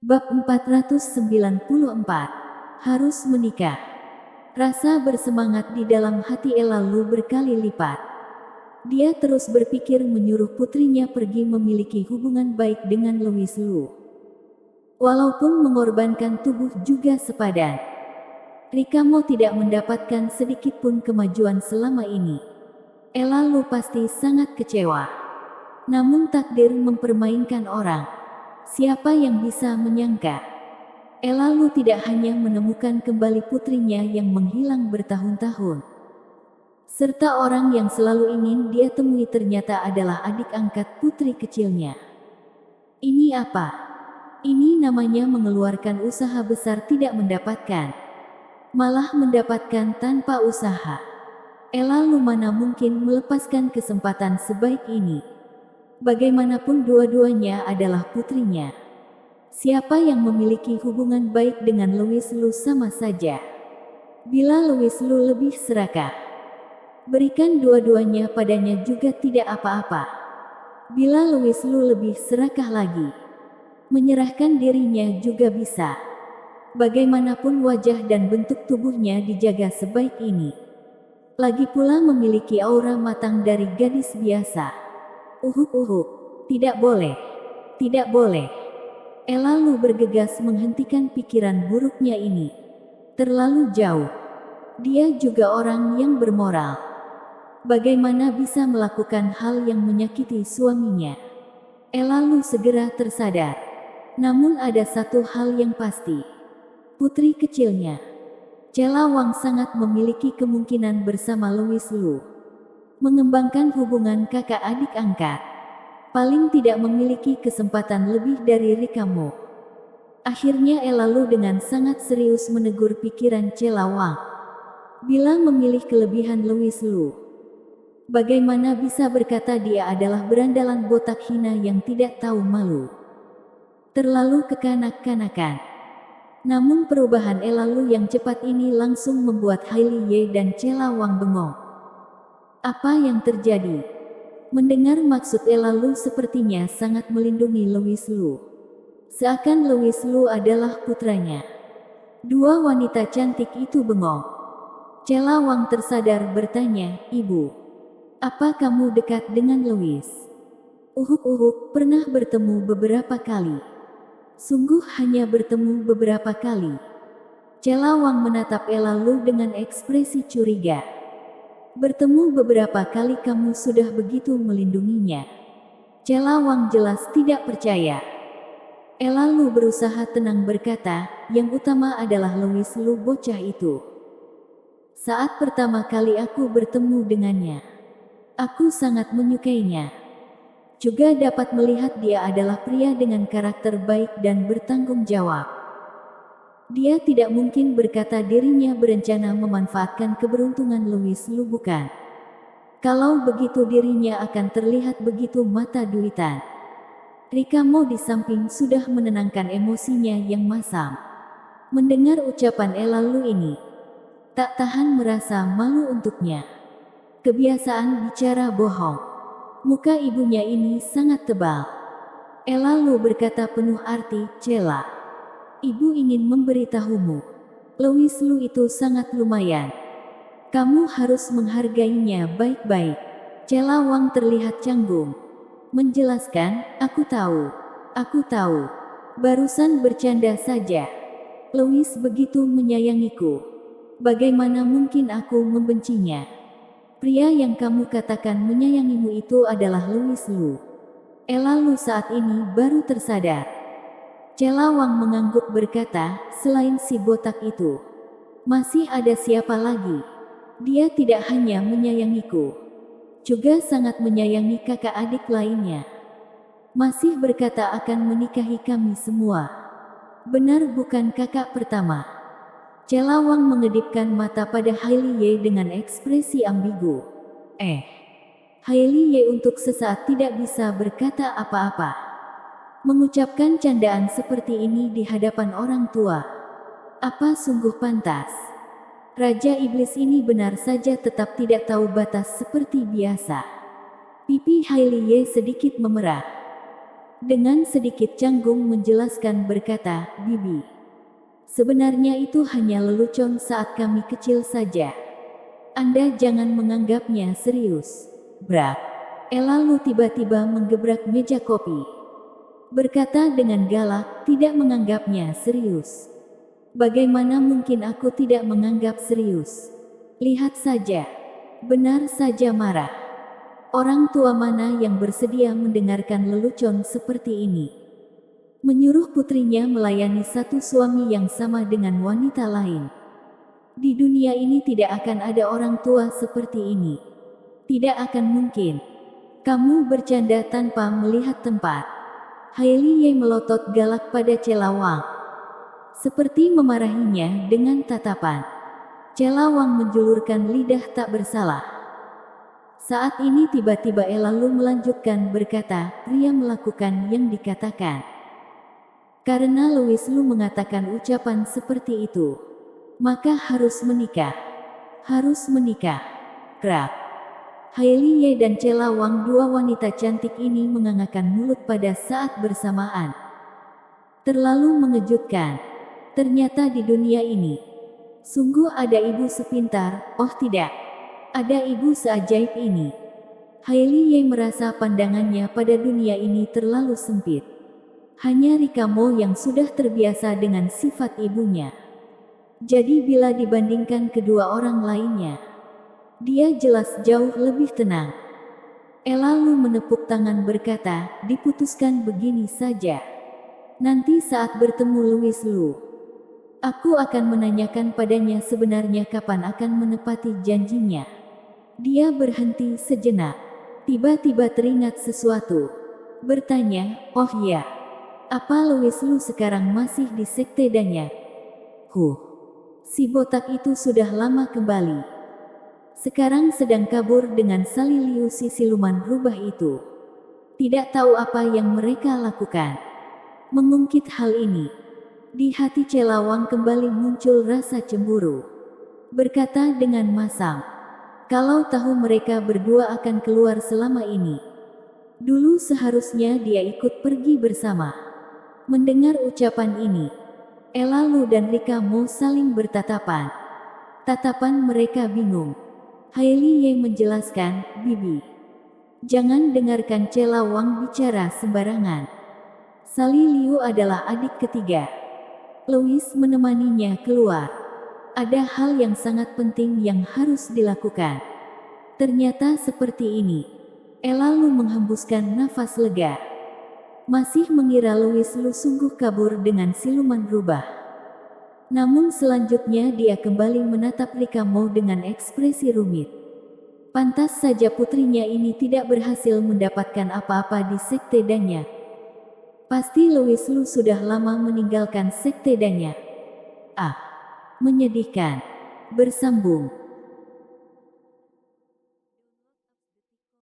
Bab 494. Harus menikah. Rasa bersemangat di dalam hati Ella Lu berkali lipat. Dia terus berpikir menyuruh putrinya pergi memiliki hubungan baik dengan Louis Lu. Walaupun mengorbankan tubuh juga sepadan. Rikamo tidak mendapatkan sedikit pun kemajuan selama ini. Ella Lu pasti sangat kecewa. Namun takdir mempermainkan orang. Siapa yang bisa menyangka? Ella Lu tidak hanya menemukan kembali putrinya yang menghilang bertahun-tahun, serta orang yang selalu ingin dia temui ternyata adalah adik angkat putri kecilnya. Ini apa? Ini namanya mengeluarkan usaha besar tidak mendapatkan, malah mendapatkan tanpa usaha. Ella Lu mana mungkin melepaskan kesempatan sebaik ini? Bagaimanapun dua-duanya adalah putrinya. Siapa yang memiliki hubungan baik dengan Louis Lu sama saja. Bila Louis Lu lebih serakah, berikan dua-duanya padanya juga tidak apa-apa. Bila Louis Lu lebih serakah lagi, menyerahkan dirinya juga bisa. Bagaimanapun wajah dan bentuk tubuhnya dijaga sebaik ini. Lagi pula memiliki aura matang dari gadis biasa. Uhuk, tidak boleh. Tidak boleh. Ella Lu bergegas menghentikan pikiran buruknya ini. Terlalu jauh. Dia juga orang yang bermoral. Bagaimana bisa melakukan hal yang menyakiti suaminya? Ella Lu segera tersadar. Namun ada satu hal yang pasti. Putri kecilnya, Cela Wang sangat memiliki kemungkinan bersama Louis Lu. Mengembangkan hubungan kakak adik angkat. Paling tidak memiliki kesempatan lebih dari Rikamo. Akhirnya Ella Lu dengan sangat serius menegur pikiran Cela Wang. Bila memilih kelebihan Louis Lu, bagaimana bisa berkata dia adalah berandalan botak hina yang tidak tahu malu? Terlalu kekanak-kanakan. Namun perubahan Ella Lu yang cepat ini langsung membuat Hailey Ye dan Cela Wang bengong. Apa yang terjadi? Mendengar maksud Ella Lu sepertinya sangat melindungi Louis Lu. Seakan Louis Lu adalah putranya. Dua wanita cantik itu bengong. Cela Wang tersadar bertanya, "Ibu, apa kamu dekat dengan Louis?" Uhuk, pernah bertemu beberapa kali. Sungguh hanya bertemu beberapa kali. Cela Wang menatap Ella Lu dengan ekspresi curiga. Bertemu beberapa kali kamu sudah begitu melindunginya. Cela Wang jelas tidak percaya. Ella Lu berusaha tenang berkata, yang utama adalah Louis Lu bocah itu. Saat pertama kali aku bertemu dengannya, aku sangat menyukainya. Juga dapat melihat dia adalah pria dengan karakter baik dan bertanggung jawab. Dia tidak mungkin berkata dirinya berencana memanfaatkan keberuntungan Louis Lu bukan. Kalau begitu dirinya akan terlihat begitu mata duitan. Rikamo di samping sudah menenangkan emosinya yang masam. Mendengar ucapan Ella Lu ini, tak tahan merasa malu untuknya. Kebiasaan bicara bohong. Muka ibunya ini sangat tebal. Ella Lu berkata penuh arti, Cela. Ibu ingin memberitahumu. Louis Lu itu sangat lumayan. Kamu harus menghargainya baik-baik. Cela Wang terlihat canggung. Menjelaskan, aku tahu. Barusan bercanda saja. Louis begitu menyayangiku. Bagaimana mungkin aku membencinya? Pria yang kamu katakan menyayangimu itu adalah Louis Lu. Ella Lu saat ini baru tersadar. Cela Wang mengangguk berkata, selain si botak itu, masih ada siapa lagi? Dia tidak hanya menyayangiku, juga sangat menyayangi kakak adik lainnya. Masih berkata akan menikahi kami semua. Benar bukan kakak pertama? Cela Wang mengedipkan mata pada Hailey Ye dengan ekspresi ambigu. Hailey Ye untuk sesaat tidak bisa berkata apa-apa. Mengucapkan candaan seperti ini di hadapan orang tua. Apa sungguh pantas? Raja Iblis ini benar saja tetap tidak tahu batas seperti biasa. Pipi Hailey Ye sedikit memerah. Dengan sedikit canggung menjelaskan berkata, Bibi. Sebenarnya itu hanya lelucon saat kami kecil saja. Anda jangan menganggapnya serius. Brak. Ella Lu tiba-tiba menggebrak meja kopi. Berkata dengan galak, tidak menganggapnya serius. Bagaimana mungkin aku tidak menganggap serius? Lihat saja. Benar saja marah. Orang tua mana yang bersedia mendengarkan lelucon seperti ini? Menyuruh putrinya melayani satu suami yang sama dengan wanita lain. Di dunia ini tidak akan ada orang tua seperti ini. Tidak akan mungkin. Kamu bercanda tanpa melihat tempat. Hailey Ye melotot galak pada Celawang. Seperti memarahinya dengan tatapan. Celawang menjulurkan lidah tak bersalah. Saat ini tiba-tiba Ella Lu melanjutkan berkata, pria melakukan yang dikatakan. Karena Louis Lu mengatakan ucapan seperti itu, maka harus menikah. Harus menikah. Krak. Hailey Ye dan Celawang, dua wanita cantik ini mengangakkan mulut pada saat bersamaan. Terlalu mengejutkan. Ternyata di dunia ini, sungguh ada ibu sepintar, oh tidak, ada ibu seajaib ini. Hailey Ye merasa pandangannya pada dunia ini terlalu sempit. Hanya Rika Mo yang sudah terbiasa dengan sifat ibunya. Jadi bila dibandingkan kedua orang lainnya, dia jelas jauh lebih tenang. Ella Lu menepuk tangan berkata, diputuskan begini saja. Nanti saat bertemu Louis Lu, aku akan menanyakan padanya sebenarnya kapan akan menepati janjinya. Dia berhenti sejenak. Tiba-tiba teringat sesuatu. Bertanya, oh ya, apa Louis Lu sekarang masih di sekte Danya? Si botak itu sudah lama kembali. Sekarang sedang kabur dengan Sali Liu si siluman rubah itu. Tidak tahu apa yang mereka lakukan. Mengungkit hal ini, di hati Celawang kembali muncul rasa cemburu. Berkata dengan masam, kalau tahu mereka berdua akan keluar selama ini, dulu seharusnya dia ikut pergi bersama. Mendengar ucapan ini, Ella Lu dan Rika Mo saling bertatapan. Tatapan mereka bingung. Hailey Ye menjelaskan, Bibi, jangan dengarkan Celawang bicara sembarangan. Sali Liu adalah adik ketiga. Louis menemaninya keluar. Ada hal yang sangat penting yang harus dilakukan. Ternyata seperti ini. Ella Lu menghembuskan nafas lega. Masih mengira Louis Lu sungguh kabur dengan siluman rubah. Namun selanjutnya dia kembali menatap Rika Mo dengan ekspresi rumit. Pantas saja putrinya ini tidak berhasil mendapatkan apa-apa di sekte Danya. Pasti Louis Lu sudah lama meninggalkan sekte Danya. Menyedihkan. Bersambung.